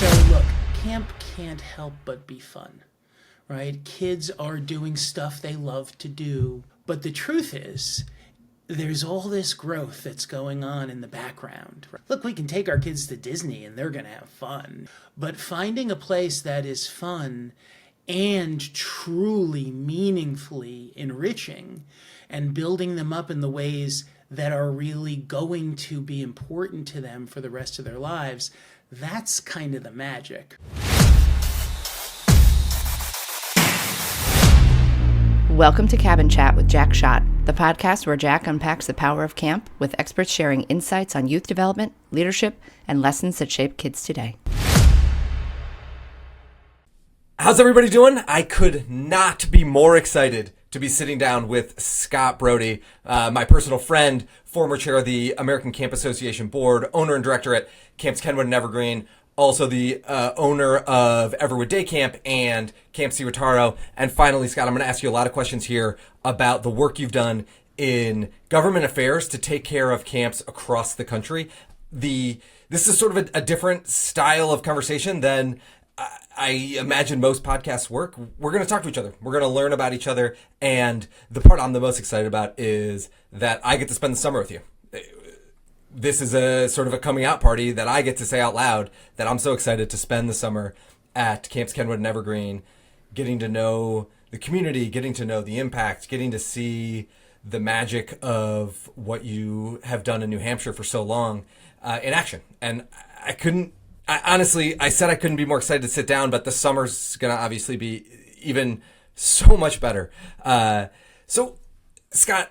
So look, camp can't help but be fun, right? Kids are doing stuff they love to do. But the truth is, there's all this growth that's going on in the background. Look, we can take our kids to Disney and they're going to have fun. But finding a place that is fun and truly meaningfully enriching and building them up in the ways that are really going to be important to them for the rest of their lives, that's kind of the magic. Welcome to Cabin Chat with Jack Schott, the podcast where Jack unpacks the power of camp with experts sharing insights on youth development, leadership, and lessons that shape kids today. How's everybody doing? I could not be more excited to be sitting down with Scott Brody, my personal friend, former chair of the American Camp Association Board, owner and director at Camps Kenwood and Evergreen, also the owner of Everwood Day Camp and Camp Siwataro. And finally, Scott, I'm going to ask you a lot of questions here about the work you've done in government affairs to take care of camps across the country. This is sort of a different style of conversation than I imagine most podcasts work. We're going to talk to each other. We're going to learn about each other. And the part I'm the most excited about is that I get to spend the summer with you. This is a sort of a coming out party that I get to say out loud that I'm so excited to spend the summer at Camps Kenwood and Evergreen, getting to know the community, getting to know the impact, getting to see the magic of what you have done in New Hampshire for so long in action. And honestly, I said I couldn't be more excited to sit down, but the summer's going to obviously be even so much better. So, Scott,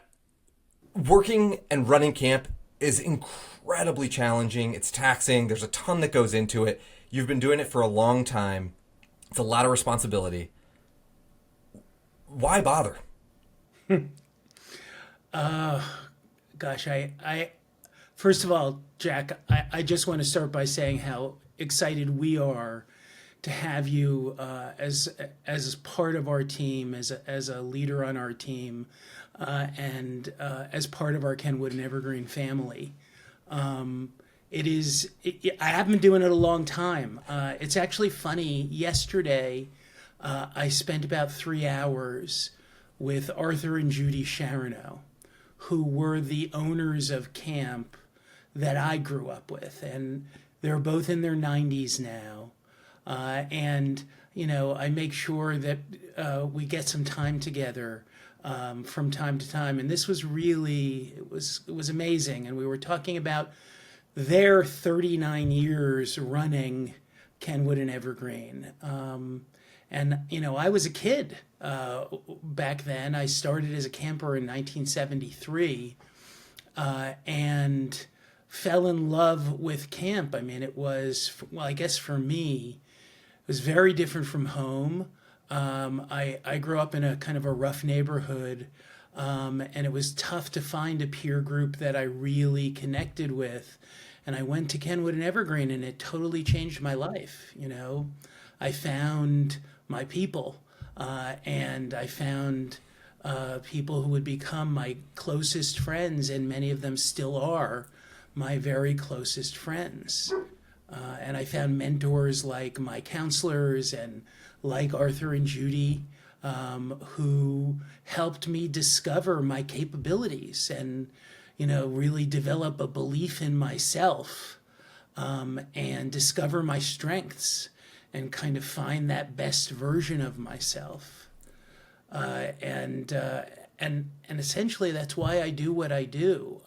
working and running camp is incredibly challenging. It's taxing. There's a ton that goes into it. You've been doing it for a long time. It's a lot of responsibility. Why bother? Gosh, I first of all, Jack, I just want to start by saying how excited we are to have you as part of our team, as a leader on our team, and as part of our Kenwood and Evergreen family. I have been doing it a long time. It's actually funny. Yesterday, I spent about 3 hours with Arthur and Judy Charineau, who were the owners of camp that I grew up with, and they're both in their 90s now. And, you know, I make sure that we get some time together from time to time. And this was really, it was amazing. And we were talking about their 39 years running Kenwood and Evergreen. And, you know, I was a kid back then. I started as a camper in 1973 and fell in love with camp. I mean, it was, well, I guess for me, it was very different from home. I grew up in a kind of a rough neighborhood, and it was tough to find a peer group that I really connected with. And I went to Kenwood and Evergreen, and it totally changed my life. You know, I found my people, and I found people who would become my closest friends, and many of them still are my very closest friends. And I found mentors like my counselors and like Arthur and Judy, who helped me discover my capabilities and, you know, really develop a belief in myself, and discover my strengths and kind of find that best version of myself. And essentially that's why I do what I do.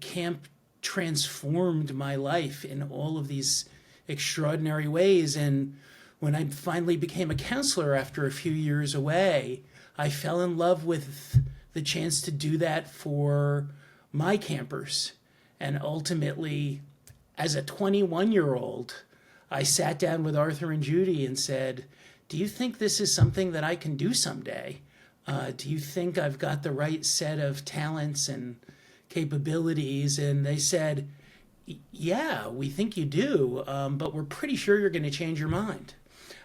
Camp transformed my life in all of these extraordinary ways. And when I finally became a counselor after a few years away, I fell in love with the chance to do that for my campers. And ultimately, as a 21-year-old, I sat down with Arthur and Judy and said, do you think this is something that I can do someday? Do you think I've got the right set of talents and capabilities? And they said, yeah, we think you do, but we're pretty sure you're going to change your mind.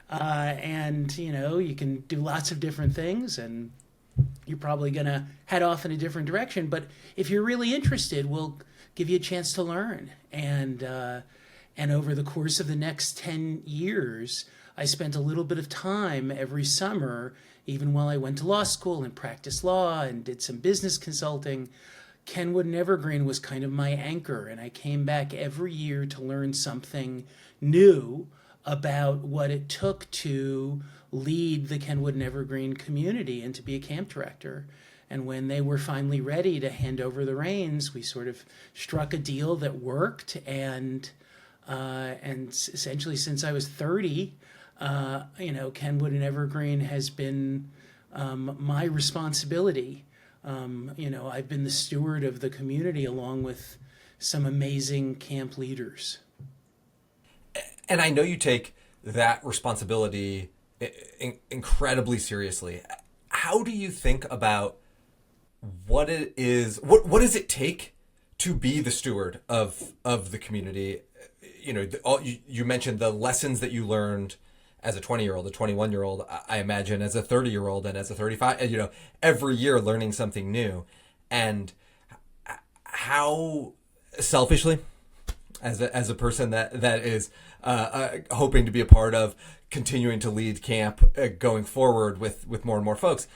And, you know, you can do lots of different things, and you're probably going to head off in a different direction. But if you're really interested, we'll give you a chance to learn. And And over the course of the next 10 years, I spent a little bit of time every summer, even while I went to law school and practiced law and did some business consulting. Kenwood and Evergreen was kind of my anchor, and I came back every year to learn something new about what it took to lead the Kenwood and Evergreen community and to be a camp director. And when they were finally ready to hand over the reins, we sort of struck a deal that worked. And essentially, since I was 30, Kenwood and Evergreen has been my responsibility. I've been the steward of the community along with some amazing camp leaders. And I know you take that responsibility incredibly seriously. How do you think about what it is? What does it take to be the steward of the community? You mentioned the lessons that you learned as a 20-year-old, a 21-year-old, I imagine as a 30-year-old and as a 35, every year learning something new. And how selfishly, as a person that is hoping to be a part of continuing to lead camp going forward with more and more folks,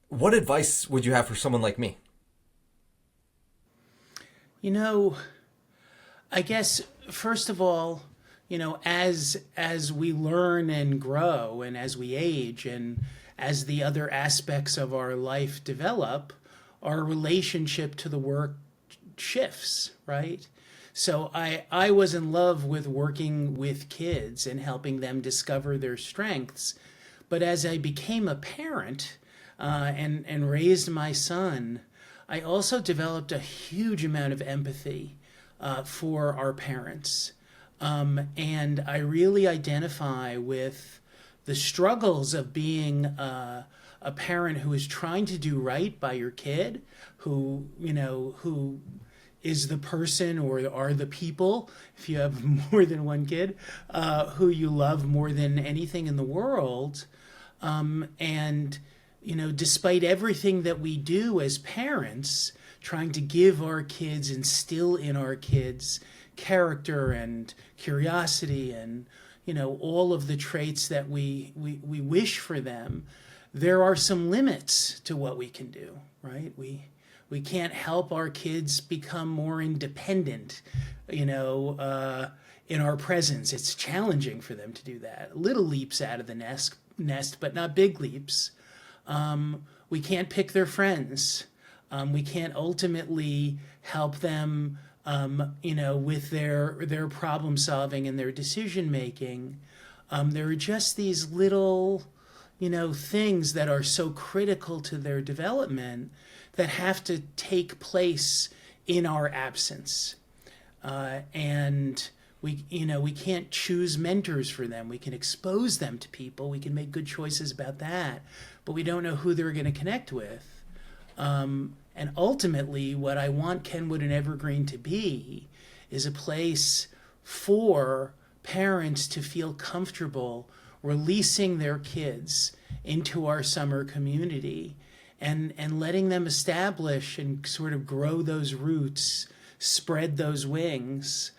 what advice would you have for someone like me? I guess, first of all, as we learn and grow and as we age and as the other aspects of our life develop, our relationship to the work shifts, right? So I was in love with working with kids and helping them discover their strengths. But as I became a parent and raised my son, I also developed a huge amount of empathy for our parents. And I really identify with the struggles of being a parent who is trying to do right by your kid, who is the person or are the people, if you have more than one kid, who you love more than anything in the world. Despite everything that we do as parents, trying to give our kids, instill in our kids character and curiosity and, all of the traits that we wish for them, there are some limits to what we can do, right? We can't help our kids become more independent, in our presence. It's challenging for them to do that. Little leaps out of the nest, but not big leaps. We can't pick their friends. We can't ultimately help them, with their problem solving and their decision making. There are just these little, things that are so critical to their development that have to take place in our absence. And we can't choose mentors for them. We can expose them to people. We can make good choices about that, but we don't know who they're going to connect with. And ultimately, what I want Kenwood and Evergreen to be is a place for parents to feel comfortable releasing their kids into our summer community and letting them establish and sort of grow those roots, spread those wings,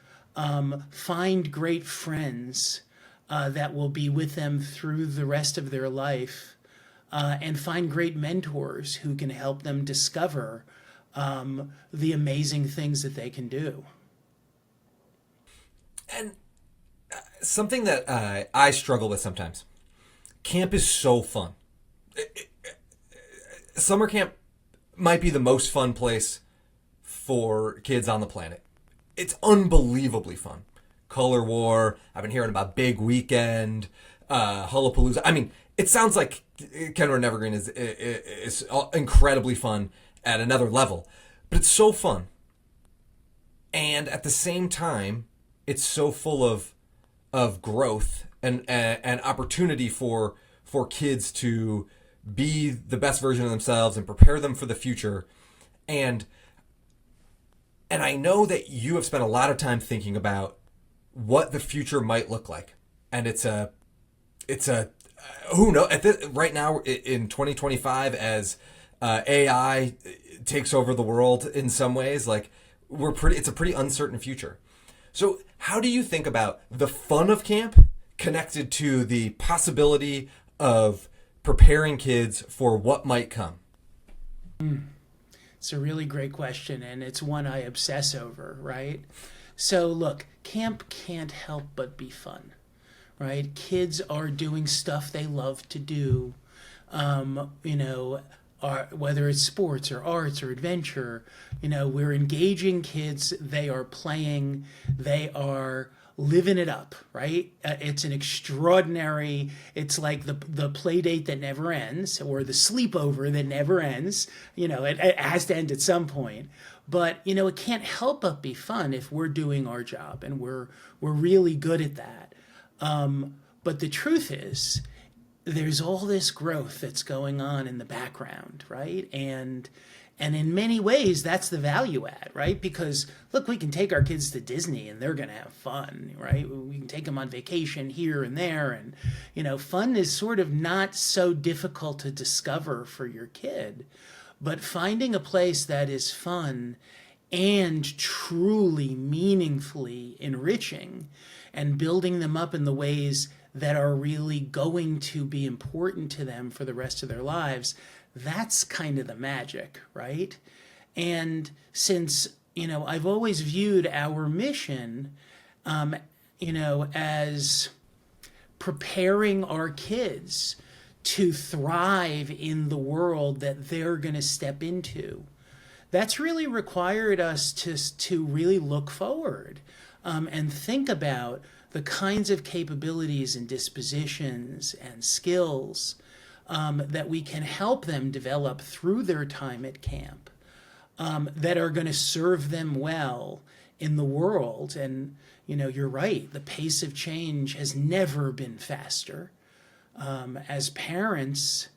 find great friends that will be with them through the rest of their life, and find great mentors who can help them discover the amazing things that they can do. And something that I struggle with sometimes, camp is so fun. Summer camp might be the most fun place for kids on the planet. It's unbelievably fun. Color War, I've been hearing about Big Weekend, Hullapalooza. I mean, it sounds like Kenwood and Evergreen is incredibly fun at another level, but it's so fun. And at the same time, it's so full of growth and opportunity for kids to be the best version of themselves and prepare them for the future. And I know that you have spent a lot of time thinking about what the future might look like. And it's a who knows, right now in 2025, as AI takes over the world in some ways, like it's a pretty uncertain future. So how do you think about the fun of camp connected to the possibility of preparing kids for what might come? It's a really great question, and it's one I obsess over, right? So, look, camp can't help but be fun, right? Kids are doing stuff they love to do, whether it's sports or arts or adventure. We're engaging kids. They are playing. They are living it up, right? It's an extraordinary, it's like the play date that never ends, or the sleepover that never ends. It has to end at some point. But, it can't help but be fun if we're doing our job, and we're really good at that. But the truth is, there's all this growth that's going on in the background, right? And in many ways, that's the value add, right? Because, look, we can take our kids to Disney and they're going to have fun, right? We can take them on vacation here and there. And, fun is sort of not so difficult to discover for your kid. But finding a place that is fun and truly meaningfully enriching, and building them up in the ways that are really going to be important to them for the rest of their lives, that's kind of the magic, right? And since, I've always viewed our mission, as preparing our kids to thrive in the world that they're going to step into, that's really required us to really look forward, and think about the kinds of capabilities and dispositions and skills that we can help them develop through their time at camp, that are going to serve them well in the world. And, you're right, the pace of change has never been faster. As parents,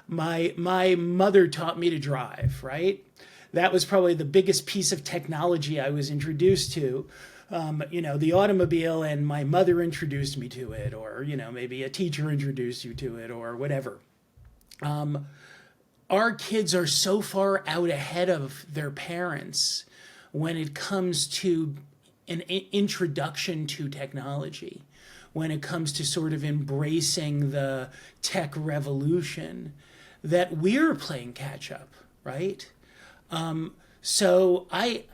my mother taught me to drive, right? That was probably the biggest piece of technology I was introduced to. The automobile, and my mother introduced me to it, or, maybe a teacher introduced you to it, or whatever. Our kids are so far out ahead of their parents when it comes to an introduction to technology, when it comes to sort of embracing the tech revolution, that we're playing catch up, right? So I,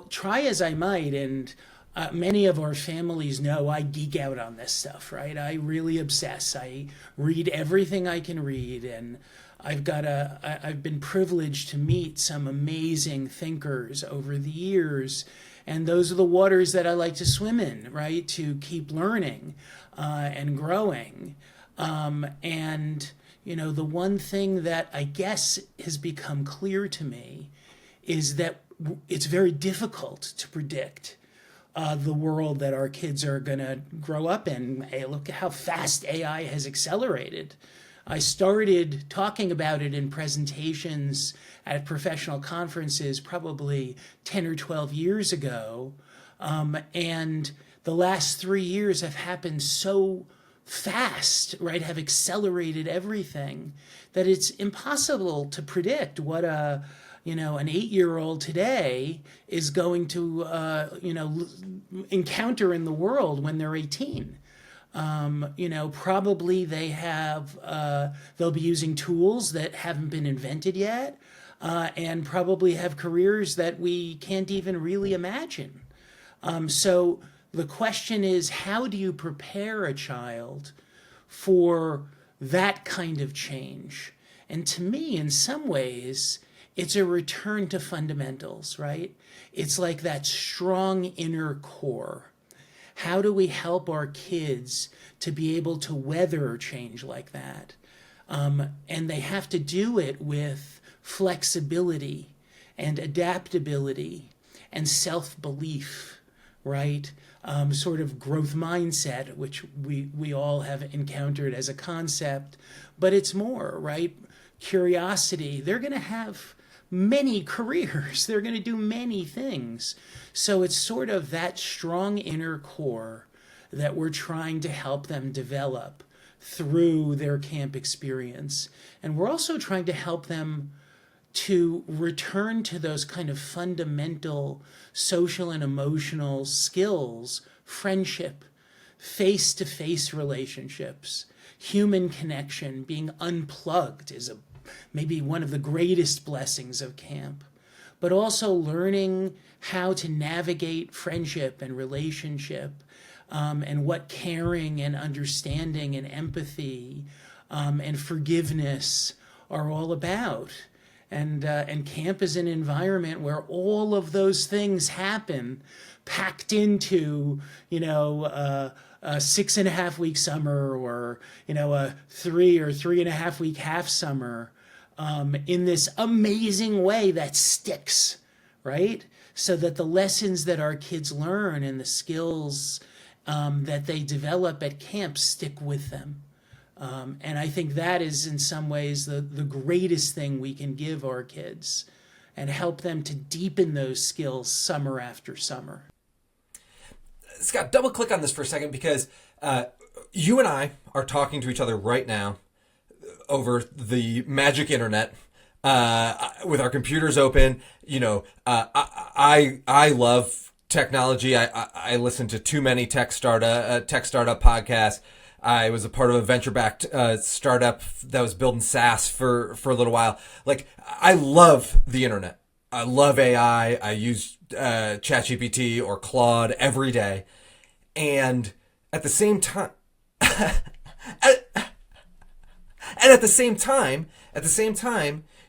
try as I might, and many of our families know I geek out on this stuff, right? I really obsess. I read everything I can read, and I've been privileged to meet some amazing thinkers over the years, and those are the waters that I like to swim in, right? To keep learning and growing. The one thing that I guess has become clear to me is that it's very difficult to predict the world that our kids are going to grow up in. Hey, look at how fast AI has accelerated. I started talking about it in presentations at professional conferences probably 10 or 12 years ago. And the last 3 years have happened so fast, right, have accelerated everything, that it's impossible to predict what an 8-year-old today is going to, encounter in the world when they're 18. Probably they'll be using tools that haven't been invented yet, and probably have careers that we can't even really imagine. So the question is, how do you prepare a child for that kind of change? And to me, in some ways, it's a return to fundamentals, right? It's like that strong inner core. How do we help our kids to be able to weather change like that? And they have to do it with flexibility and adaptability and self-belief, right? Sort of growth mindset, which we all have encountered as a concept, but it's more, right? Curiosity. They're going to have many careers. They're going to do many things. So it's sort of that strong inner core that we're trying to help them develop through their camp experience. And we're also trying to help them to return to those kind of fundamental social and emotional skills, friendship, face-to-face relationships, human connection, being unplugged is maybe one of the greatest blessings of camp. But also learning how to navigate friendship and relationship, and what caring and understanding and empathy and forgiveness are all about. And camp is an environment where all of those things happen, packed into, a 6.5 week summer, or, a 3.5 week half summer, in this amazing way that sticks, right? So that the lessons that our kids learn and the skills that they develop at camp stick with them. And I think that is in some ways the greatest thing we can give our kids, and help them to deepen those skills summer after summer. Scott, double click on this for a second, because you and I are talking to each other right now over the magic internet, with our computers open. I love technology. I listen to too many tech startup podcasts. I was a part of a venture-backed startup that was building SaaS for a little while. Like, I love the internet. I love AI. I use ChatGPT or Claude every day. And at the same time,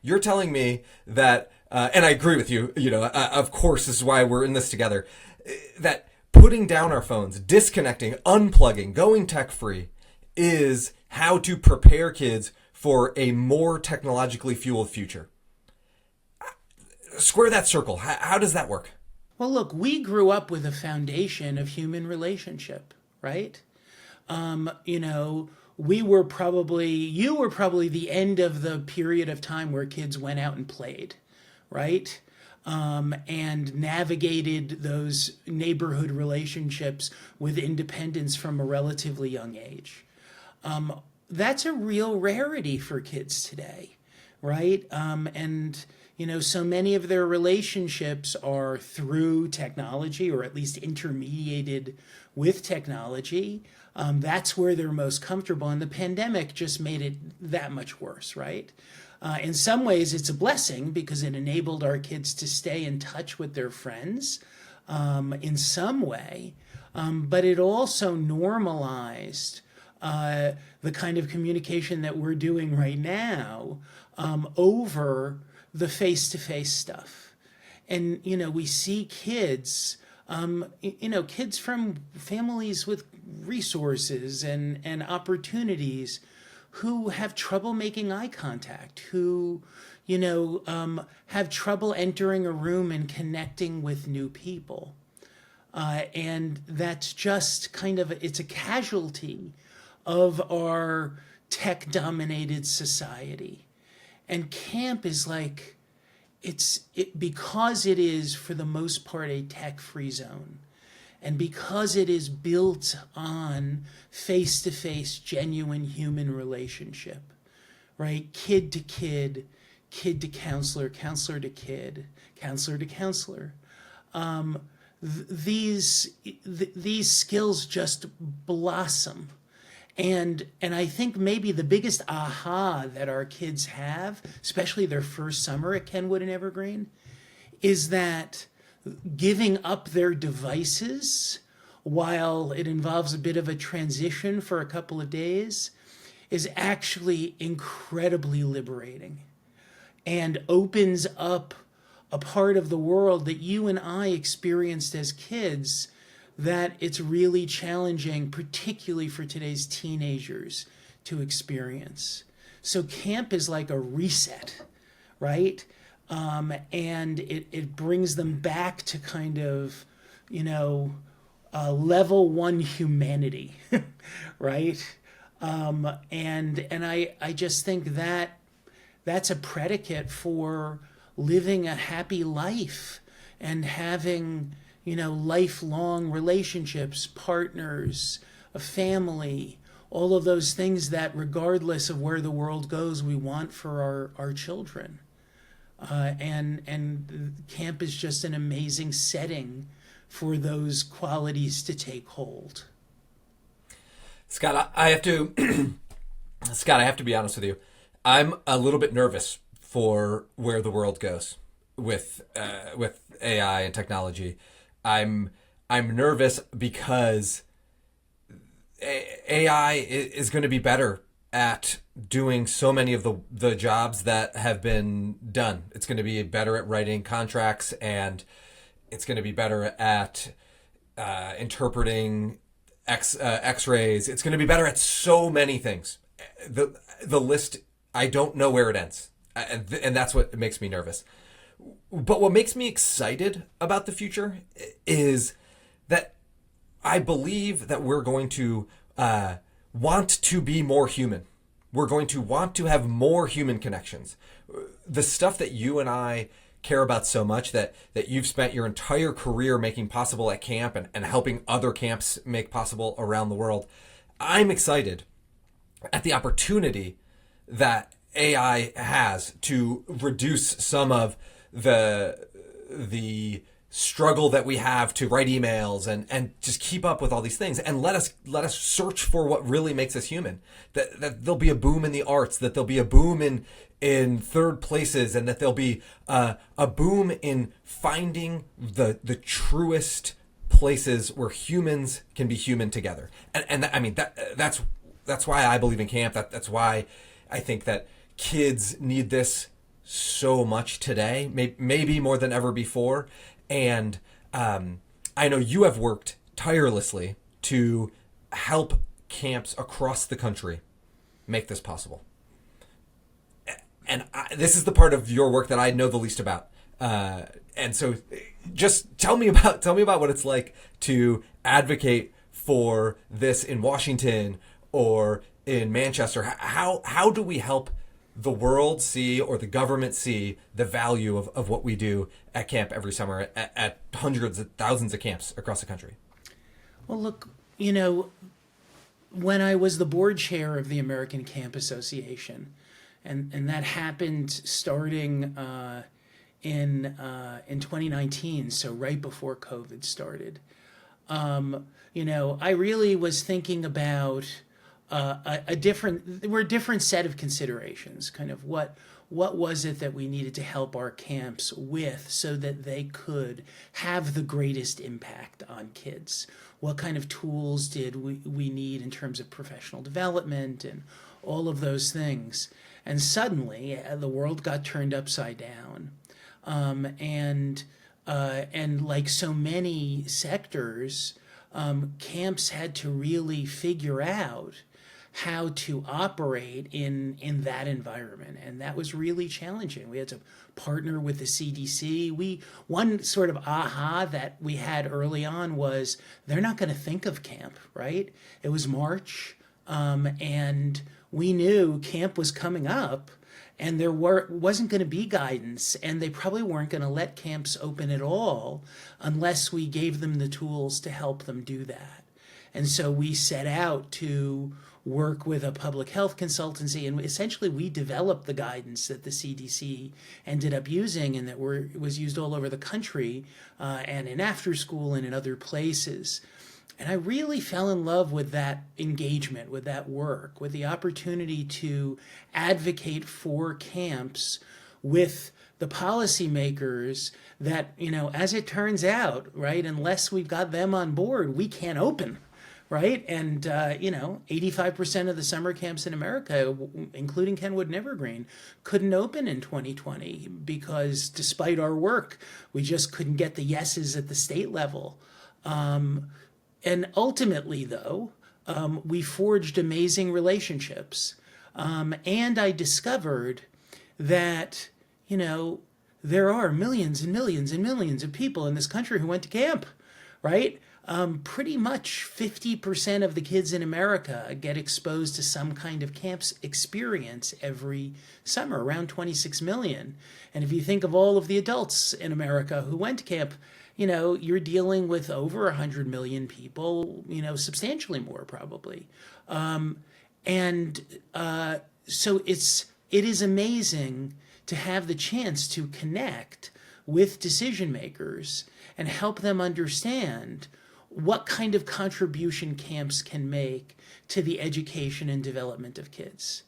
you're telling me that, and I agree with you, of course, this is why we're in this together, that putting down our phones, disconnecting, unplugging, going tech-free is how to prepare kids for a more technologically fueled future. Square that circle. How does that work? Well, look, we grew up with a foundation of human relationship, right? You were probably the end of the period of time where kids went out and played, right? And navigated those neighborhood relationships with independence from a relatively young age. That's a real rarity for kids today, right? And so many of their relationships are through technology, or at least intermediated with technology. That's where they're most comfortable, and the pandemic just made it that much worse, right? In some ways, it's a blessing because it enabled our kids to stay in touch with their friends in some way, but it also normalized the kind of communication that we're doing right now over the face-to-face stuff. And, we see kids, kids from families with resources and opportunities who have trouble making eye contact, who, have trouble entering a room and connecting with new people. And that's just it's a casualty of our tech-dominated society. And camp is because it is, for the most part, a tech-free zone. And because it is built on face-to-face, genuine human relationship, right? Kid to kid, kid to counselor, counselor to kid, counselor to counselor. These skills just blossom. And I think maybe the biggest aha that our kids have, especially their first summer at Kenwood and Evergreen, is that giving up their devices, while it involves a bit of a transition for a couple of days, is actually incredibly liberating and opens up a part of the world that you and I experienced as kids that it's really challenging, particularly for today's teenagers, to experience. So camp is like a reset, right? And it brings them back to kind of, level one humanity, right? And I just think that that's a predicate for living a happy life and having, lifelong relationships, partners, a family, all of those things that, regardless of where the world goes, we want for our children. and camp is just an amazing setting for those qualities to take hold. Scott, I have to Scott, I have to be honest with you. I'm a little bit nervous for where the world goes with AI and technology. I'm nervous because AI is going to be better at doing so many of the jobs that have been done. It's going to be better at writing contracts, and it's going to be better at interpreting X-rays. It's going to be better at so many things. The list, I don't know where it ends, and that's what makes me nervous. But what makes me excited about the future is that I believe that we're going to want to be more human. We're going to want to have more human connections. The stuff that you and I care about so much, that you've spent your entire career making possible at camp and helping other camps make possible around the world. I'm excited at the opportunity that AI has to reduce some of the struggle that we have to write emails and just keep up with all these things, and let us search for what really makes us human. That there'll be a boom in the arts, that there'll be a boom in third places, and that there'll be a boom in finding the truest places where humans can be human together. And I mean that's why I believe in camp. That's why I think that kids need this so much today, maybe more than ever before. And I know you have worked tirelessly to help camps across the country make this possible. And this is the part of your work that I know the least about. And so just tell me about what it's like to advocate for this in Washington or in Manchester. How do we help the world see, or the government see, the value of what we do at camp every summer at hundreds of thousands of camps across the country? Well, look, when I was the board chair of the American Camp Association, and that happened starting in 2019, so right before COVID started, I really was thinking about a different set of considerations. Kind of what was it that we needed to help our camps with so that they could have the greatest impact on kids? What kind of tools did we need in terms of professional development and all of those things? And suddenly the world got turned upside down, and like so many sectors, camps had to really figure out how to operate in that environment, and that was really challenging. We had to partner with the CDC. One sort of aha that we had early on was they're not going to think of camp, right? It was March, and we knew camp was coming up, and there wasn't going to be guidance, and they probably weren't going to let camps open at all unless we gave them the tools to help them do that. And so we set out to work with a public health consultancy, and essentially we developed the guidance that the CDC ended up using, and that was used all over the country, and in after school and in other places. And I really fell in love with that engagement, with that work, with the opportunity to advocate for camps with the policymakers that, as it turns out, right, unless we've got them on board, we can't open. Right. And, 85% of the summer camps in America, including Kenwood and Evergreen, couldn't open in 2020 because despite our work, we just couldn't get the yeses at the state level. And ultimately, though, we forged amazing relationships. And I discovered that, there are millions and millions and millions of people in this country who went to camp, right? Pretty much 50% of the kids in America get exposed to some kind of camp's experience every summer, around 26 million. And if you think of all of the adults in America who went to camp, you're dealing with over 100 million people, substantially more probably. So it is amazing to have the chance to connect with decision makers and help them understand what kind of contribution camps can make to the education and development of kids.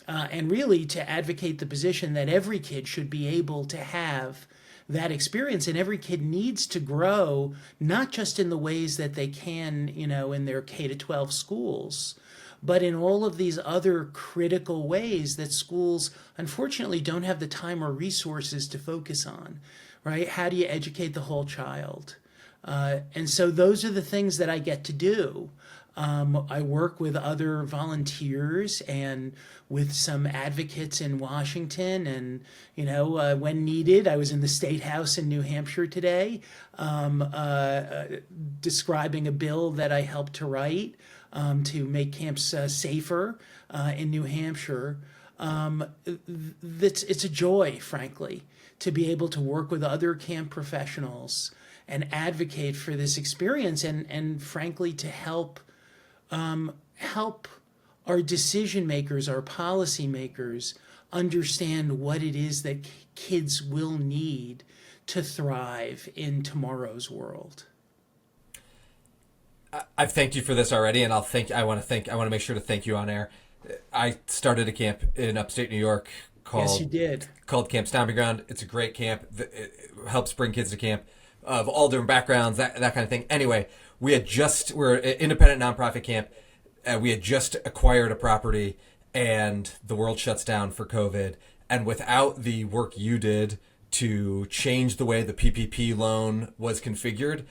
And really to advocate the position that every kid should be able to have that experience, and every kid needs to grow, not just in the ways that they can, in their K to 12 schools, but in all of these other critical ways that schools unfortunately don't have the time or resources to focus on, right? How do you educate the whole child? And so those are the things that I get to do. I work with other volunteers and with some advocates in Washington. And, when needed, I was in the State House in New Hampshire today, describing a bill that I helped to write to make camps safer in New Hampshire. It's a joy, frankly, to be able to work with other camp professionals and advocate for this experience, and frankly, to help our decision makers, our policy makers, understand what it is that kids will need to thrive in tomorrow's world. I've thanked you for this already, and I want to make sure to thank you on air. I started a camp in upstate New York Yes, you did. called Camp Stomping Ground. It's a great camp. It helps bring kids to camp of all different backgrounds, that kind of thing. Anyway, we're an independent nonprofit camp. We had just acquired a property, and the world shuts down for COVID. And without the work you did to change the way the PPP loan was configured,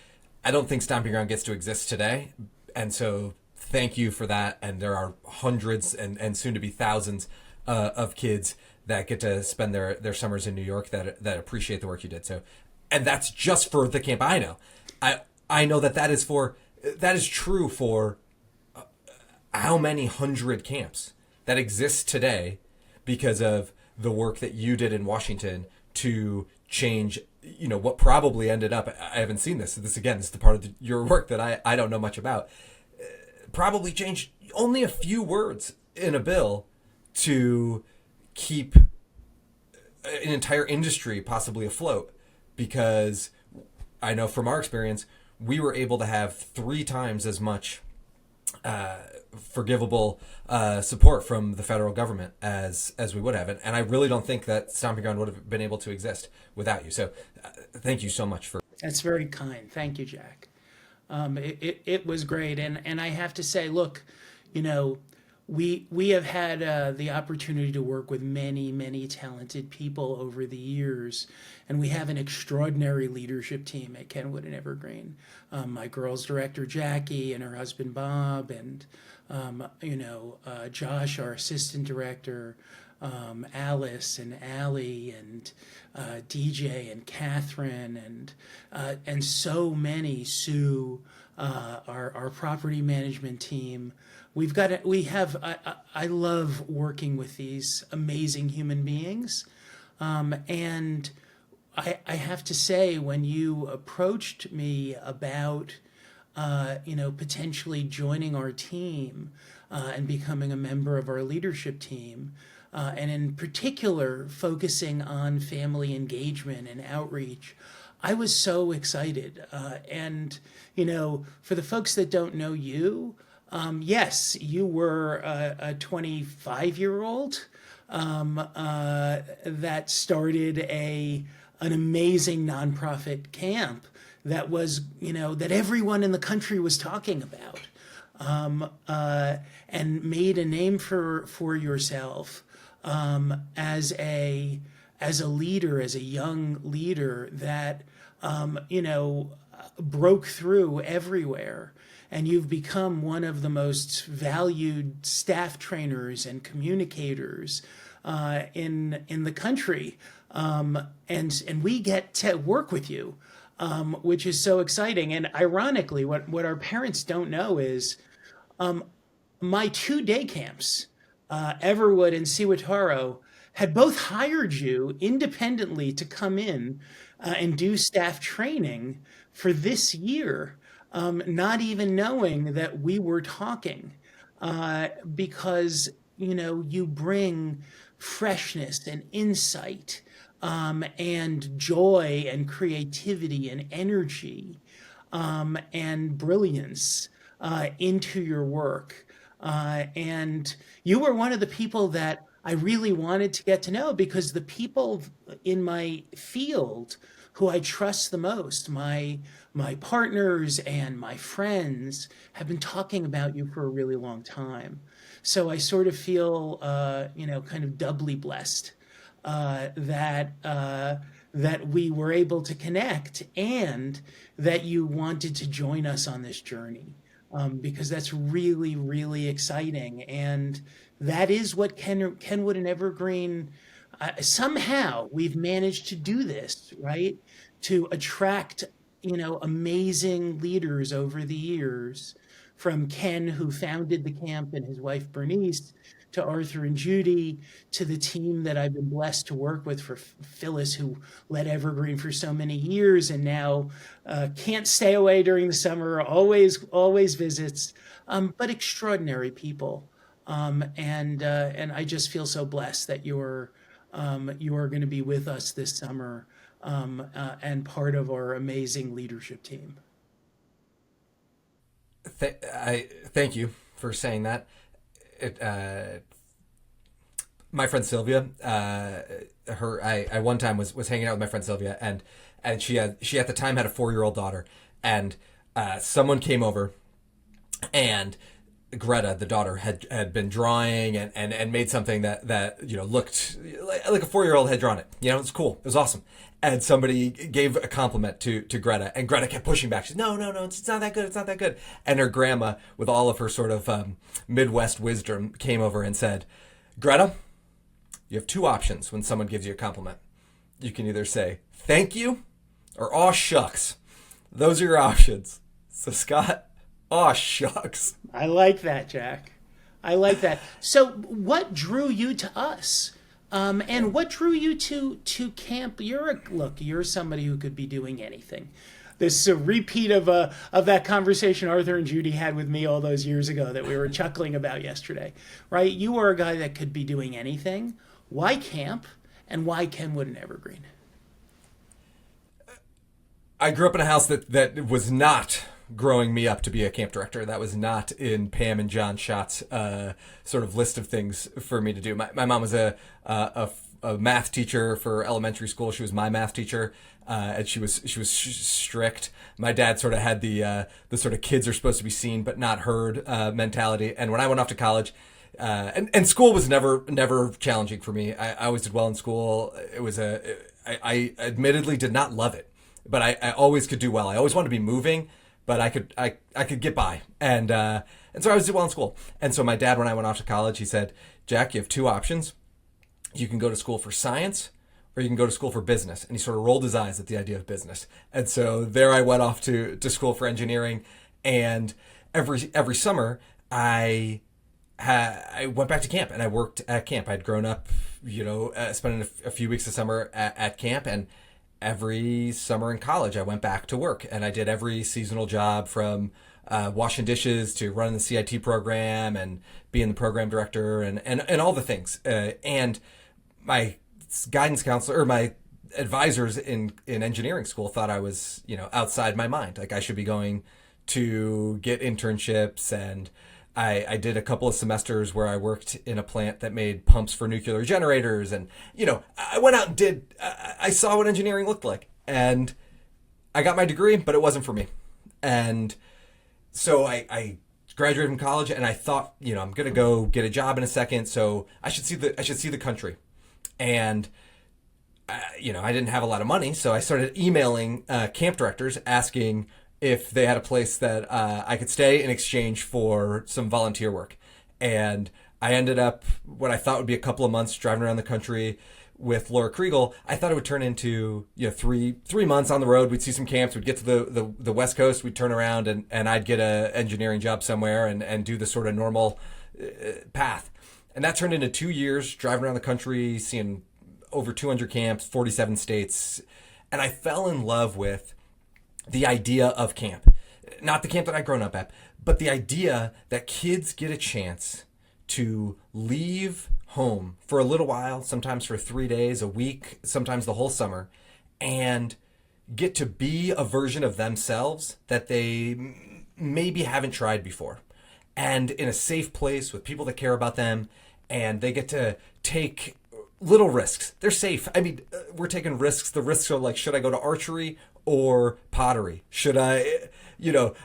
I don't think Stomping Ground gets to exist today. And so thank you for that. And there are hundreds and soon to be thousands of kids that get to spend their summers in New York that appreciate the work you did. So, and that's just for the camp I know. I know that is true for how many hundred camps that exist today because of the work that you did in Washington to change, what probably ended up, I haven't seen this. This is the part of your work that I don't know much about. Probably changed only a few words in a bill to keep an entire industry possibly afloat, because I know from our experience, we were able to have 3 times as much forgivable support from the federal government as we would have. And I really don't think that Stomping Ground would have been able to exist without you. So thank you so much for. That's very kind. Thank you, Jack. It was great. And I have to say, look, we have had the opportunity to work with many, many talented people over the years, and we have an extraordinary leadership team at Kenwood and Evergreen. My girls director Jackie and her husband Bob, and Josh, our assistant director, Alice and Allie, and DJ and Catherine, and so many, Sue, our property management team. I love working with these amazing human beings. And I have to say, when you approached me about, potentially joining our team and becoming a member of our leadership team, and in particular focusing on family engagement and outreach, I was so excited. And for the folks that don't know you, yes, you were a 25-year-old that started an amazing nonprofit camp that was, that everyone in the country was talking about, and made a name for yourself as a leader, as a young leader that broke through everywhere. And you've become one of the most valued staff trainers and communicators in the country. And we get to work with you, which is so exciting. And ironically, what our parents don't know is my 2 day camps, Everwood and Siwataro, had both hired you independently to come in and do staff training for this year. Not even knowing that we were talking, because you bring freshness and insight, and joy and creativity and energy, and brilliance into your work. And you were one of the people that I really wanted to get to know, because the people in my field who I trust the most, my partners and my friends, have been talking about you for a really long time. So I sort of feel, kind of doubly blessed that we were able to connect, and that you wanted to join us on this journey, because that's really, really exciting. And that is what Kenwood and Evergreen, somehow we've managed to do this, right? To attract, amazing leaders over the years, from Ken, who founded the camp, and his wife Bernice, to Arthur and Judy, to the team that I've been blessed to work with, for Phyllis, who led Evergreen for so many years, and now can't stay away during the summer, always visits, but extraordinary people. And I just feel so blessed that you are going to be with us this summer, and part of our amazing leadership team. I thank you for saying that. My friend Sylvia, I one time was hanging out with my friend Sylvia, and she at the time had a 4-year-old daughter, and someone came over, and Greta, the daughter, had been drawing and made something that looked like a 4-year-old had drawn it. It was cool. It was awesome. And somebody gave a compliment to Greta, and Greta kept pushing back. She's no, it's not that good. It's not that good. And her grandma, with all of her sort of Midwest wisdom, came over and said, Greta, you have 2 options when someone gives you a compliment. You can either say thank you or aw shucks. Those are your options. So Scott, aw shucks. I like that, Jack. I like that. So what drew you to us? And what drew you to camp? You're somebody who could be doing anything. This is a repeat of that conversation Arthur and Judy had with me all those years ago that we were chuckling about yesterday, right? You are a guy that could be doing anything. Why camp, and why Kenwood and Evergreen? I grew up in a house that was not growing me up to be a camp director. That was not in Pam and John Schott's sort of list of things for me to do. My mom was a math teacher for elementary school. She was my math teacher, and she was strict. My dad sort of had the sort of kids are supposed to be seen but not heard mentality. And when I went off to college, and school was never challenging for me. I always did well in school. I admittedly did not love it, but I always could do well. I always wanted to be moving, but I could get by, and so I always did well in school. And so my dad, when I went off to college, he said, Jack, you have 2 options. You can go to school for science, or you can go to school for business. And he sort of rolled his eyes at the idea of business. And so there I went off to school for engineering. And every summer I went back to camp, and I worked at camp. I'd grown up, spending a few weeks of summer at camp, and every summer in college I went back to work, and I did every seasonal job, from washing dishes to running the CIT program and being the program director and all the things. And my guidance counselor, or my advisors in engineering school, thought I was, outside my mind. Like I should be going to get internships. And I did a couple of semesters where I worked in a plant that made pumps for nuclear generators. And, I went out and I saw what engineering looked like, and I got my degree, but it wasn't for me. And so I graduated from college, and I thought, I'm going to go get a job in a second. So I should see the country. And, I didn't have a lot of money. So I started emailing camp directors asking if they had a place that I could stay in exchange for some volunteer work. And I ended up, what I thought would be a couple of months driving around the country with Laura Kriegel. I thought it would turn into 3 months on the road. We'd see some camps. We'd get to the West Coast. We'd turn around, and I'd get a engineering job somewhere and do the sort of normal path. And that turned into 2 years driving around the country, seeing over 200 camps, 47 states. And I fell in love with the idea of camp. Not the camp that I'd grown up at, but the idea that kids get a chance to leave home for a little while, sometimes for 3 days, a week, sometimes the whole summer, and get to be a version of themselves that they maybe haven't tried before, and in a safe place with people that care about them, and they get to take little risks. They're safe. I mean, we're taking risks. The risks are like, should I go to archery or pottery? Should I,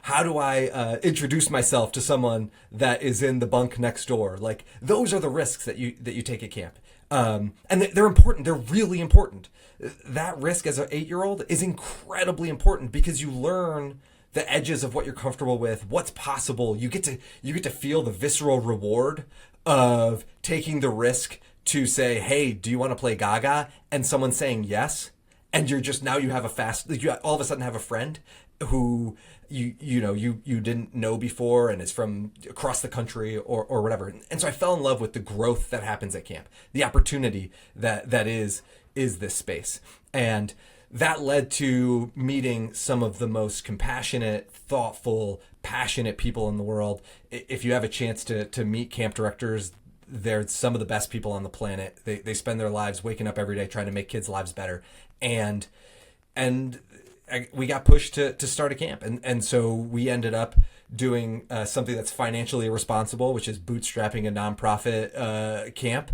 how do I introduce myself to someone that is in the bunk next door? Like, those are the risks that you take at camp. And they're important. They're really important. That risk as an 8-year-old is incredibly important because you learn the edges of what you're comfortable with, what's possible. You get to feel the visceral reward of taking the risk to say, hey, do you want to play Gaga? And someone saying yes. And you're just, now you all of a sudden have a friend who you didn't know before and is from across the country or whatever. And so I fell in love with the growth that happens at camp, the opportunity that is this space. And that led to meeting some of the most compassionate, thoughtful, passionate people in the world. If you have a chance to meet camp directors, they're some of the best people on the planet. They spend their lives waking up every day trying to make kids' lives better. And we got pushed to start a camp. And so we ended up doing something that's financially irresponsible, which is bootstrapping a nonprofit camp.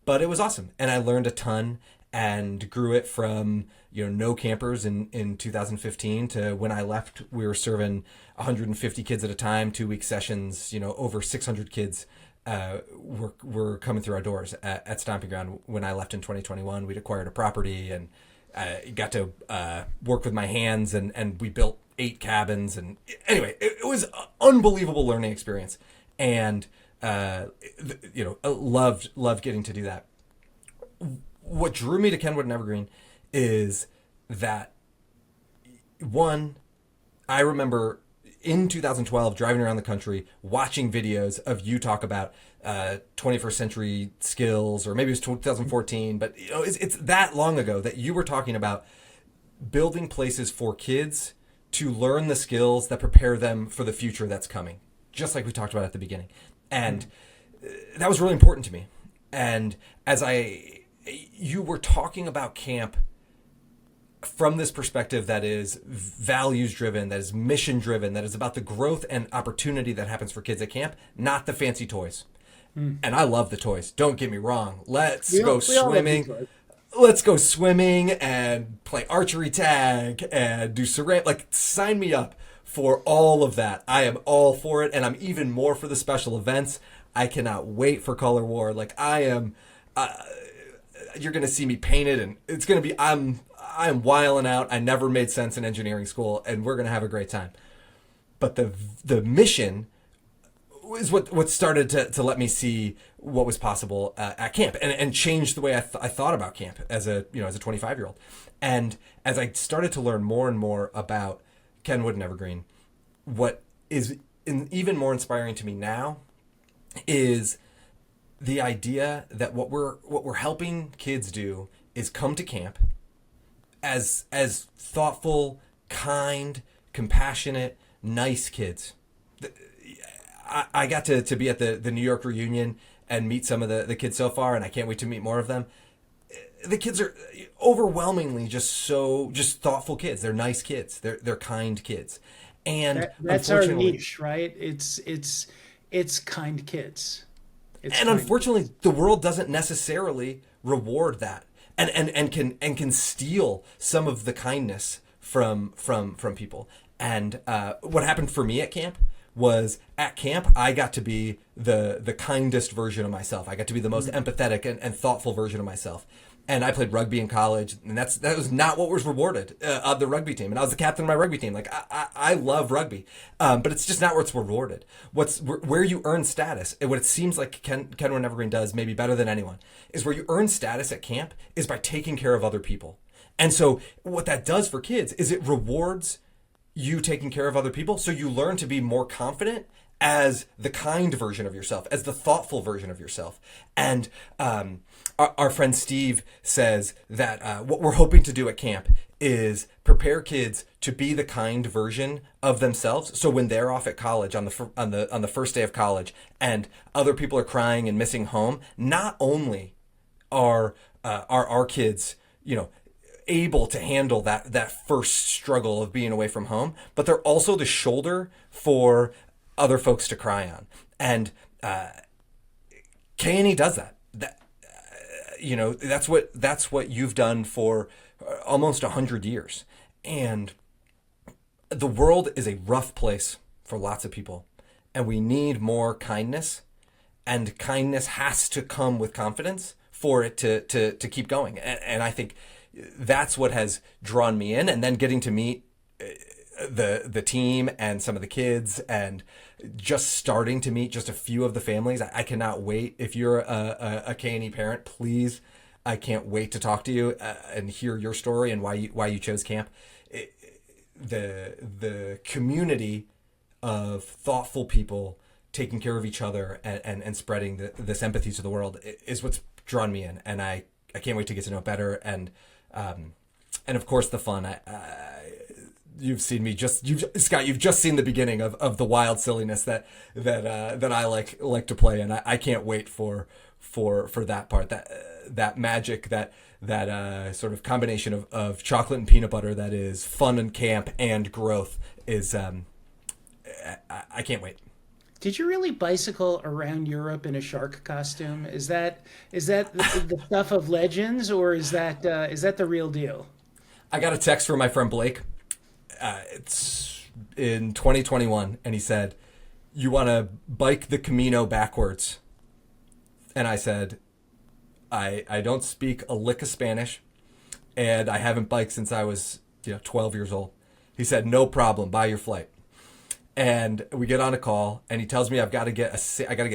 But it was awesome. And I learned a ton and grew it from no campers in 2015 to when I left, we were serving 150 kids at a time, 2-week sessions, over 600 kids were coming through our doors at Stomping Ground. When I left in 2021, we'd acquired a property and got to work with my hands and we built 8 cabins. And anyway, it was an unbelievable learning experience. And, loved getting to do that. What drew me to Kenwood and Evergreen is that, one, I remember in 2012 driving around the country watching videos of you talk about 21st century skills, or maybe it was 2014, but it's that long ago that you were talking about building places for kids to learn the skills that prepare them for the future that's coming, just like we talked about at the beginning. And that was really important to me. And as you were talking about camp from this perspective that is values driven, that is mission driven, that is about the growth and opportunity that happens for kids at camp, not the fancy toys. And I love the toys. Don't get me wrong. Let's go swimming. Let's go swimming and play archery tag and do ceramic. Like, sign me up for all of that. I am all for it. And I'm even more for the special events. I cannot wait for Color War. Like, I am, you're going to see me painted, and it's going to be, I'm wiling out. I never made sense in engineering school, and we're going to have a great time. But the mission is what started to let me see what was possible at camp, and changed the way I thought about camp as a 25-year-old. And as I started to learn more and more about Kenwood and Evergreen, what is even more inspiring to me now is the idea that what we're helping kids do is come to camp as thoughtful, kind, compassionate, nice kids. I got to be at the New York reunion and meet some of the kids so far, and I can't wait to meet more of them. The kids are overwhelmingly just thoughtful kids. They're nice kids. They're kind kids. And that's our niche, right? It's kind kids. Unfortunately, the world doesn't necessarily reward that, and can steal some of the kindness from people. And what happened for me at camp was, at camp, I got to be the kindest version of myself. I got to be the most empathetic and thoughtful version of myself. And I played rugby in college, and that was not what was rewarded on the rugby team. And I was the captain of my rugby team. Like, I love rugby, but it's just not what's rewarded. Where you earn status, and what it seems like Kenwood and Evergreen does maybe better than anyone, is where you earn status at camp is by taking care of other people. And so what that does for kids is it rewards you taking care of other people, so you learn to be more confident as the kind version of yourself, as the thoughtful version of yourself. And our friend Steve says that what we're hoping to do at camp is prepare kids to be the kind version of themselves. So when they're off at college on the first day of college, and other people are crying and missing home, not only are our kids, able to handle that first struggle of being away from home, but they're also the shoulder for other folks to cry on. And K&E does that. That's what you've done for almost 100 years. And the world is a rough place for lots of people, and we need more kindness, and kindness has to come with confidence for it to keep going. And I think that's what has drawn me in. And then getting to meet the team and some of the kids, and just starting to meet just a few of the families. I cannot wait. If you're a K&E parent, please, I can't wait to talk to you and hear your story and why you chose camp. The community of thoughtful people taking care of each other and spreading this empathy to the world is what's drawn me in, and I can't wait to get to know it better. And of course the fun. You've seen me Scott, you've just seen the beginning of the wild silliness that I like to play, and I can't wait for that part, that magic, that sort of combination of chocolate and peanut butter that is fun and camp and growth is I can't wait. Did you really bicycle around Europe in a shark costume? Is that the stuff of legends, or is that the real deal? I got a text from my friend Blake. It's in 2021, and he said, "You want to bike the Camino backwards?" And I said, I don't speak a lick of Spanish, and I haven't biked since I was 12 years old. He said, "No problem, buy your flight." And we get on a call, and he tells me I got to get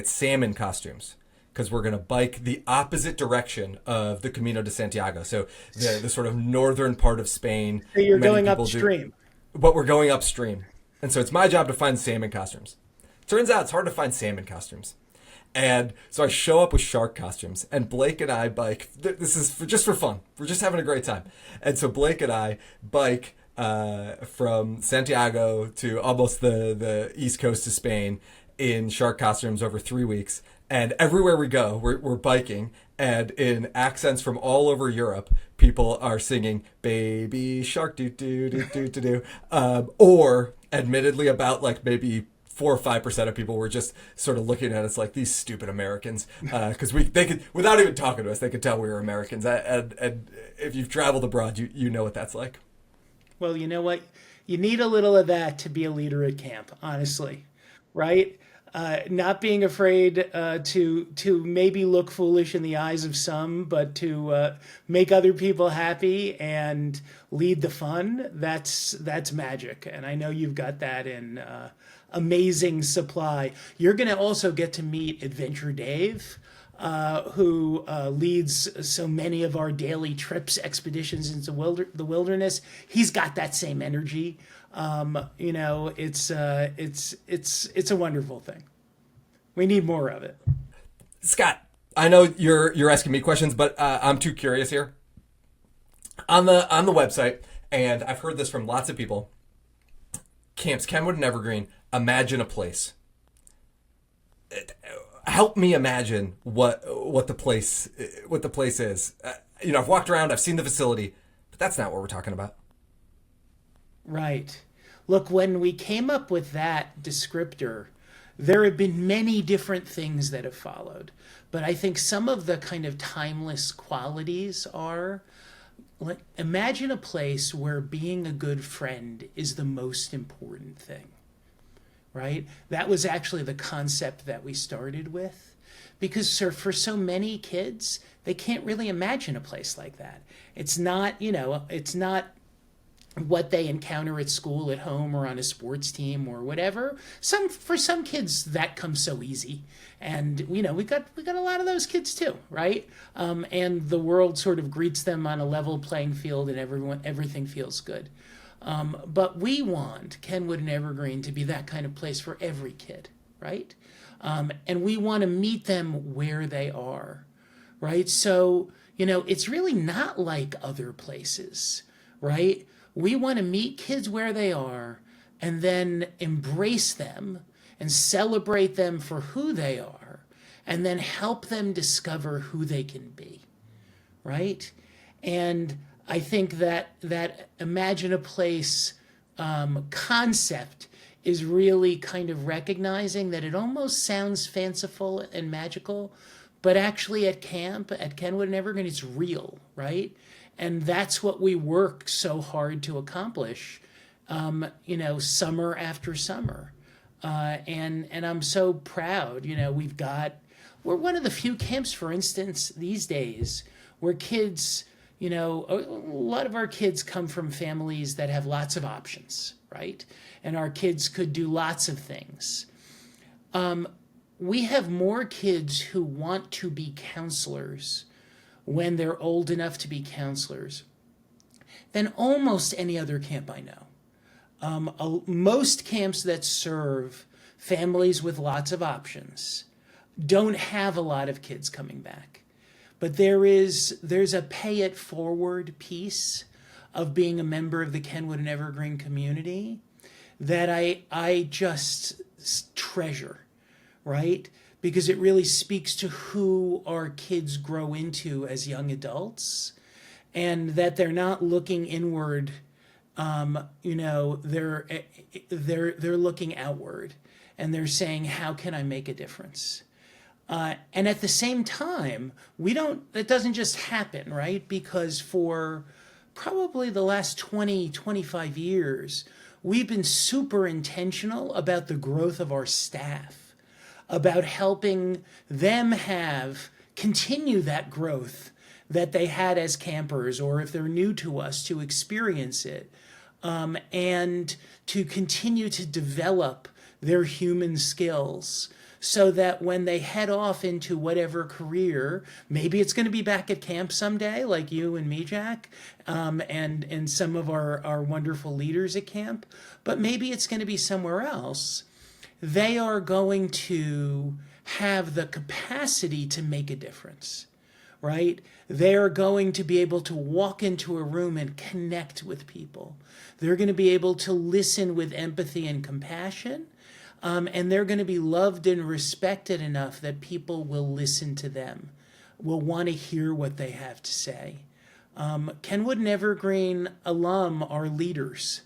salmon costumes, because we're going to bike the opposite direction of the Camino de Santiago. So the sort of northern part of Spain. So you're going upstream. But we're going upstream. And so it's my job to find salmon costumes. Turns out it's hard to find salmon costumes. And so I show up with shark costumes, and Blake and I bike. This is just for fun. We're just having a great time. And so Blake and I bike from Santiago to almost the east coast of Spain in shark costumes over 3 weeks. And everywhere we go, we're biking, and in accents from all over Europe, people are singing "Baby Shark do do do do do do," or admittedly, about like maybe 4 or 5% of people were just sort of looking at us like these stupid Americans, because they could, without even talking to us, they could tell we were Americans. And if you've traveled abroad, you know what that's like. Well, you know what? You need a little of that to be a leader at camp, honestly, right? Not being afraid to maybe look foolish in the eyes of some, but to make other people happy and lead the fun. That's magic, and I know you've got that in amazing supply. You're going to also get to meet Adventure Dave, who leads so many of our daily trips, expeditions into the wilderness. He's got that same energy. It's a wonderful thing. We need more of it. Scott, I know you're asking me questions, but I'm too curious here. On the website, and I've heard this from lots of people. Camps Kenwood and Evergreen. Imagine a place. Help me imagine what the place is. I've walked around, I've seen the facility, but that's not what we're talking about. Right. Look, when we came up with that descriptor, there have been many different things that have followed. But I think some of the kind of timeless qualities are, like, imagine a place where being a good friend is the most important thing, right? That was actually the concept that we started with. Because for so many kids, they can't really imagine a place like that. It's not what they encounter at school, at home, or on a sports team or whatever. For some kids that comes so easy, and we got a lot of those kids too, right? And the world sort of greets them on a level playing field, and everything feels good. But we want Kenwood and Evergreen to be that kind of place for every kid, right? And we want to meet them where they are, right? So it's really not like other places, right? We want to meet kids where they are and then embrace them and celebrate them for who they are and then help them discover who they can be, right? And I think that Imagine a Place concept is really kind of recognizing that it almost sounds fanciful and magical, but actually at camp, at Kenwood and Evergreen, it's real, right? And that's what we work so hard to accomplish, summer after summer. And I'm so proud, we're one of the few camps, for instance, these days where kids, a lot of our kids come from families that have lots of options, right? And our kids could do lots of things. We have more kids who want to be counselors when they're old enough to be counselors than almost any other camp I know. Most camps that serve families with lots of options don't have a lot of kids coming back. But there's a pay it forward piece of being a member of the Kenwood and Evergreen community that I just treasure, right? Because it really speaks to who our kids grow into as young adults, and that they're not looking inward. They're looking outward, and they're saying, "How can I make a difference?" And at the same time, that doesn't just happen, right? Because for probably the last 20, 25 years, we've been super intentional about the growth of our staff, about helping them continue that growth that they had as campers, or if they're new to us, to experience it, and to continue to develop their human skills, so that when they head off into whatever career, maybe it's going to be back at camp someday, like you and me, Jack, and some of our wonderful leaders at camp, but maybe it's going to be somewhere else. They are going to have the capacity to make a difference, right? They're going to be able to walk into a room and connect with people. They're going to be able to listen with empathy and compassion. And they're going to be loved and respected enough that people will listen to them, will want to hear what they have to say. Kenwood and Evergreen alum are leaders,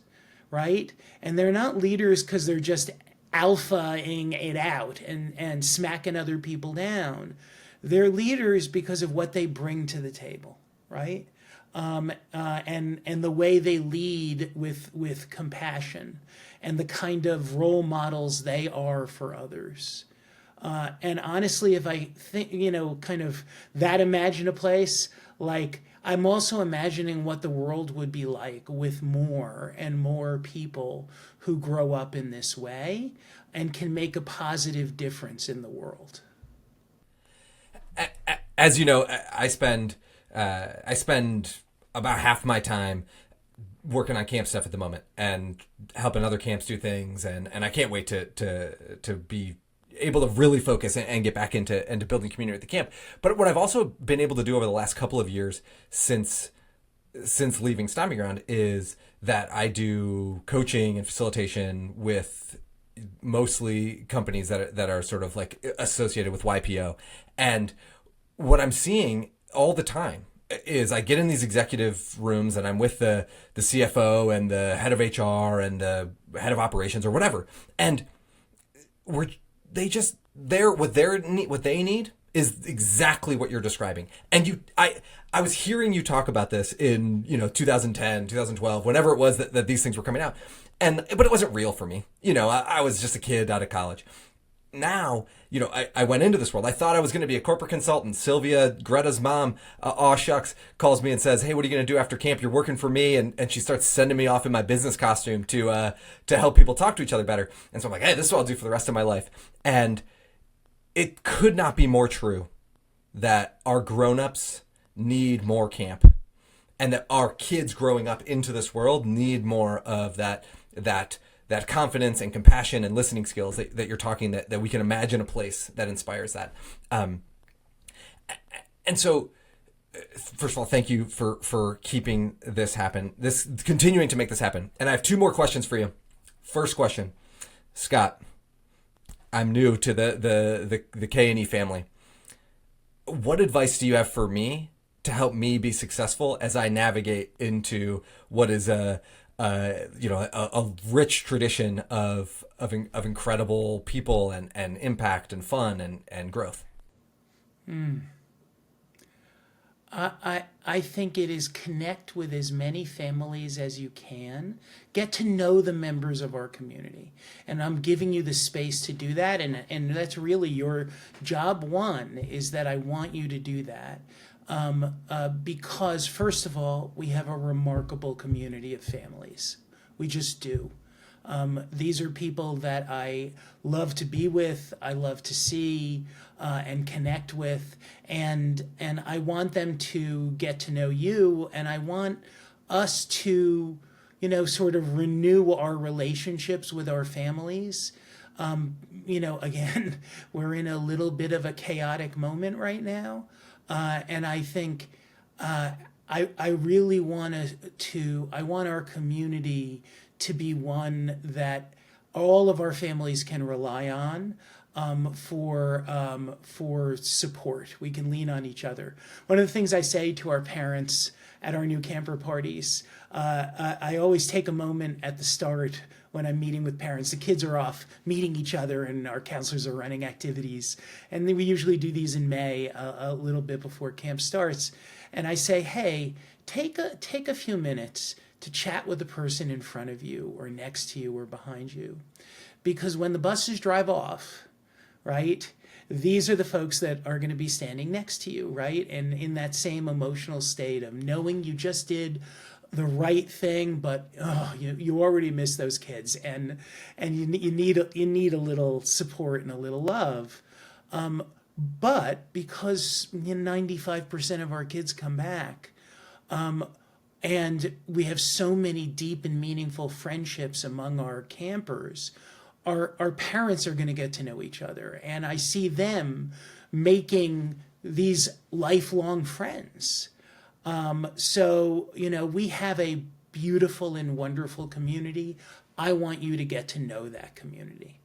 right? And they're not leaders because they're just alphaing it out and smacking other people down. They're leaders because of what they bring to the table, right? And the way they lead with compassion, and the kind of role models they are for others. And honestly, if I think, kind of that Imagine a Place, like I'm also imagining what the world would be like with more and more people who grow up in this way and can make a positive difference in the world. As you know, I spend about half my time working on camp stuff at the moment and helping other camps do things, and I can't wait to be able to really focus and get back into building community at the camp. But what I've also been able to do over the last couple of years since leaving Stomping Ground is that I do coaching and facilitation with mostly companies that are sort of like associated with YPO. And what I'm seeing all the time is I get in these executive rooms and I'm with the CFO and the head of HR and the head of operations or whatever, and what they need is exactly what you're describing. And I was hearing you talk about this in 2010, 2012, whenever it was that these things were coming out, but it wasn't real for me. I was just a kid out of college. Now, I went into this world. I thought I was going to be a corporate consultant. Sylvia, Greta's mom, aw shucks, calls me and says, "Hey, what are you going to do after camp? You're working for me." And she starts sending me off in my business costume to help people talk to each other better. And so I'm like, hey, this is what I'll do for the rest of my life. And it could not be more true that our grown-ups need more camp, and that our kids growing up into this world need more of that confidence and compassion and listening skills that you're talking, that we can imagine a place that inspires that. And so first of all, thank you for keeping this happen, continuing to make this happen. And I have two more questions for you. First question, Scott, I'm new to the K&E family. What advice do you have for me to help me be successful as I navigate into what is a rich tradition of incredible people and impact and fun and growth? I think it is connect with as many families as you can. Get to know the members of our community. And I'm giving you the space to do that. And that's really your job one, is that I want you to do that. Because, first of all, we have a remarkable community of families. We just do. These are people that I love to be with, I love to see and connect with, and I want them to get to know you, and I want us to, sort of renew our relationships with our families. Again, we're in a little bit of a chaotic moment right now, and I think I really want I want our community to be one that all of our families can rely on for support. We can lean on each other. One of the things I say to our parents at our new camper parties, I always take a moment at the start when I'm meeting with parents. The kids are off meeting each other and our counselors are running activities. And then we usually do these in May, a little bit before camp starts. And I say, hey, take a few minutes to chat with the person in front of you or next to you or behind you. Because when the buses drive off, right, these are the folks that are going to be standing next to you, right? And in that same emotional state of knowing you just did the right thing, but you already miss those kids, and you need a little support and a little love. But because 95% of our kids come back, and we have so many deep and meaningful friendships among our campers, our parents are going to get to know each other. And I see them making these lifelong friends. So, we have a beautiful and wonderful community. I want you to get to know that community.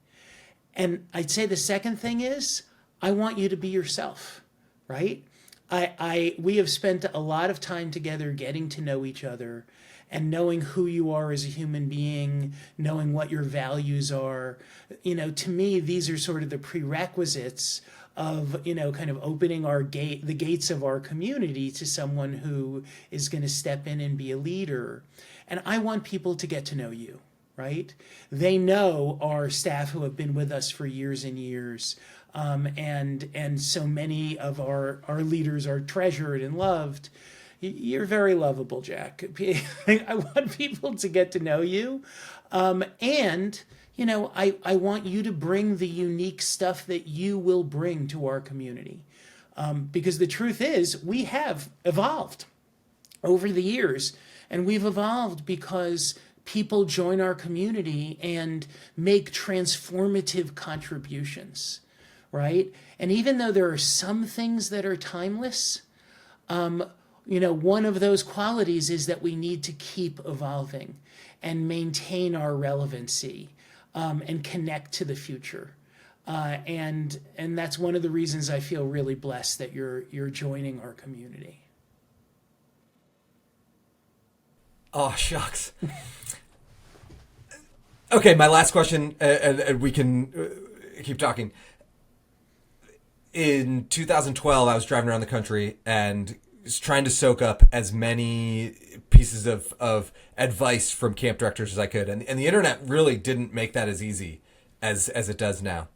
And I'd say the second thing is, I want you to be yourself, right? We have spent a lot of time together getting to know each other and knowing who you are as a human being, knowing what your values are. To me, these are sort of the prerequisites of, kind of opening the gates of our community to someone who is going to step in and be a leader. And I want people to get to know you, right? They know our staff who have been with us for years and years. And so many of our leaders are treasured and loved. You're very lovable, Jack. I want people to get to know you. And I want you to bring the unique stuff that you will bring to our community. Because the truth is, we have evolved over the years. And we've evolved because people join our community and make transformative contributions. Right? And even though there are some things that are timeless, one of those qualities is that we need to keep evolving and maintain our relevancy and connect to the future. And that's one of the reasons I feel really blessed that you're joining our community. Oh, shucks. Okay, my last question, and we can keep talking. In 2012, I was driving around the country and was trying to soak up as many pieces of advice from camp directors as I could. And the internet really didn't make that as easy as it does now.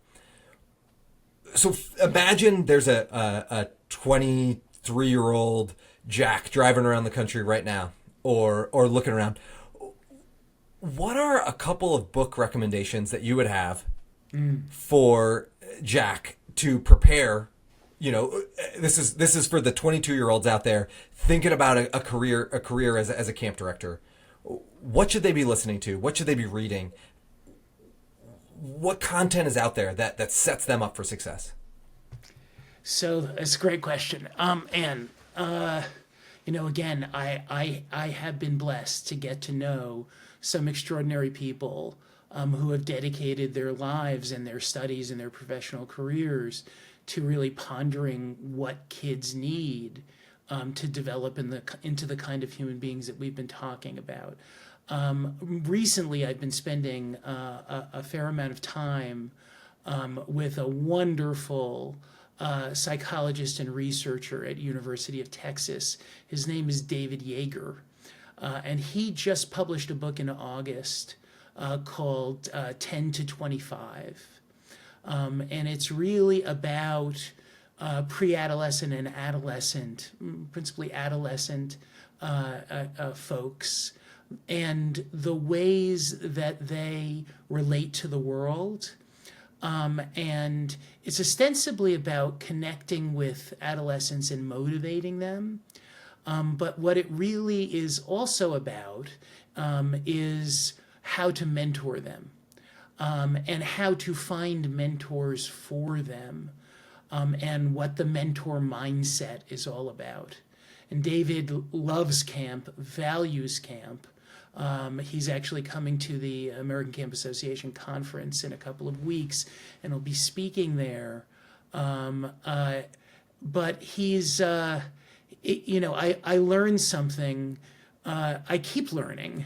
So imagine there's a 23-year-old Jack driving around the country right now or looking around. What are a couple of book recommendations that you would have for Jack to prepare? This is for the 22-year-olds out there thinking about a career as a camp director. What should they be listening to? What should they be reading? What content is out there that sets them up for success? So that's a great question. And Again, I have been blessed to get to know some extraordinary people who have dedicated their lives and their studies and their professional careers to really pondering what kids need to develop into the kind of human beings that we've been talking about. Recently, I've been spending a fair amount of time with a wonderful psychologist and researcher at University of Texas. His name is David Yeager, and he just published a book in August called 10 to 25. And it's really about pre-adolescent and adolescent, principally adolescent folks, and the ways that they relate to the world. And it's ostensibly about connecting with adolescents and motivating them. But what it really is also about is how to mentor them and how to find mentors for them and what the mentor mindset is all about. And David loves camp, values camp. He's actually coming to the American Camp Association conference in a couple of weeks, and he'll be speaking there. But he's, I learned something. I keep learning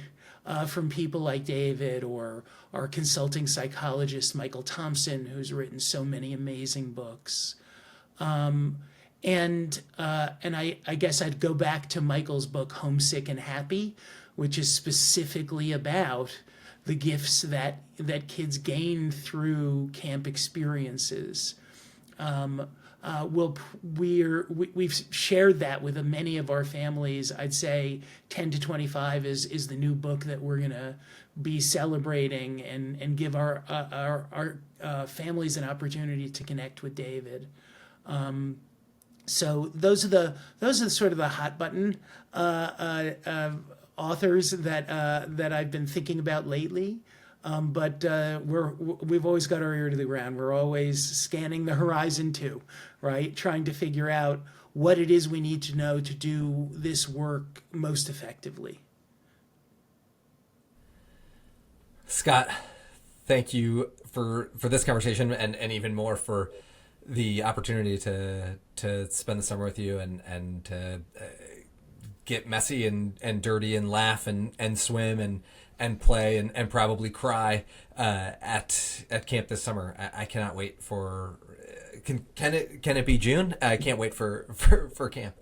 from people like David or our consulting psychologist, Michael Thompson, who's written so many amazing books. And I guess I'd go back to Michael's book, Homesick and Happy, which is specifically about the gifts that kids gain through camp experiences. We've shared that with many of our families. I'd say 10 to 25 is the new book that we're going to be celebrating and give our families an opportunity to connect with David. So those are sort of the hot button authors that I've been thinking about lately. But we've always got our ear to the ground. We're always scanning the horizon too, right? Trying to figure out what it is we need to know to do this work most effectively. Scott, thank you for this conversation and even more for the opportunity to spend the summer with you and to get messy and dirty and laugh and swim and play and probably cry at camp this summer. I cannot wait for can it be June? I can't wait for camp.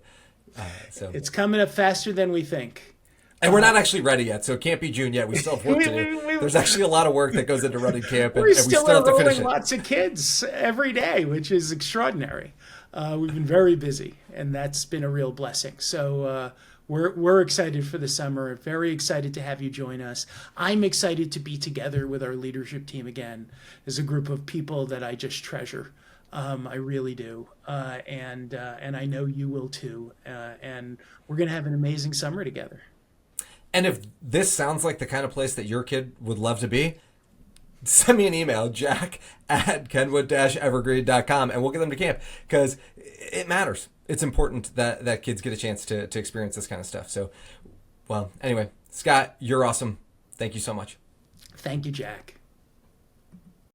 So it's coming up faster than we think. And we're not actually ready yet, so it can't be June yet. We still have work to do. There's actually a lot of work that goes into running camp, and we still have to finish it. Lots of kids every day, which is extraordinary. We've been very busy, and that's been a real blessing. So we're excited for the summer. Very excited to have you join us. I'm excited to be together with our leadership team again as a group of people that I just treasure. I really do, and I know you will too. And we're going to have an amazing summer together. And if this sounds like the kind of place that your kid would love to be, send me an email, jack@kenwood-evergreen.com, and we'll get them to camp, because it matters. It's important that kids get a chance to experience this kind of stuff. So, well, anyway, Scott, you're awesome. Thank you so much. Thank you, Jack.